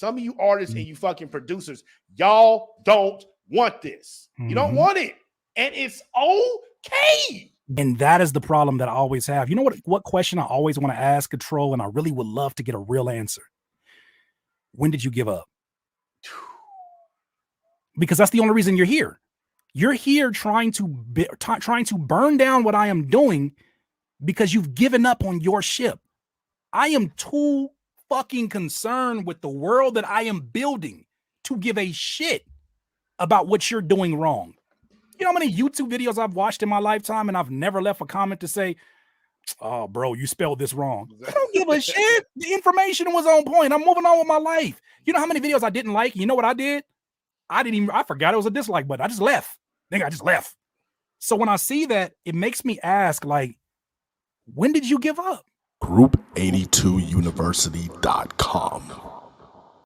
some of you artists and you fucking producers, y'all don't want this. You don't want it. And it's okay. And that is the problem that I always have. You know what question I always want to ask, Control, and I really would love to get a real answer. When did you give up? Because that's the only reason you're here. You're here trying to burn down what I am doing because you've given up on your ship. I am too fucking concerned with the world that I am building to give a shit about what you're doing wrong. You know how many YouTube videos I've watched in my lifetime and I've never left a comment to say, oh, bro, you spelled this wrong. I don't give a shit. The information was on point. I'm moving on with my life. You know how many videos I didn't like? You know what I did? I forgot it was a dislike button. I just left. Nigga, I just left. So when I see that, it makes me ask, like, when did you give up? Group82university.com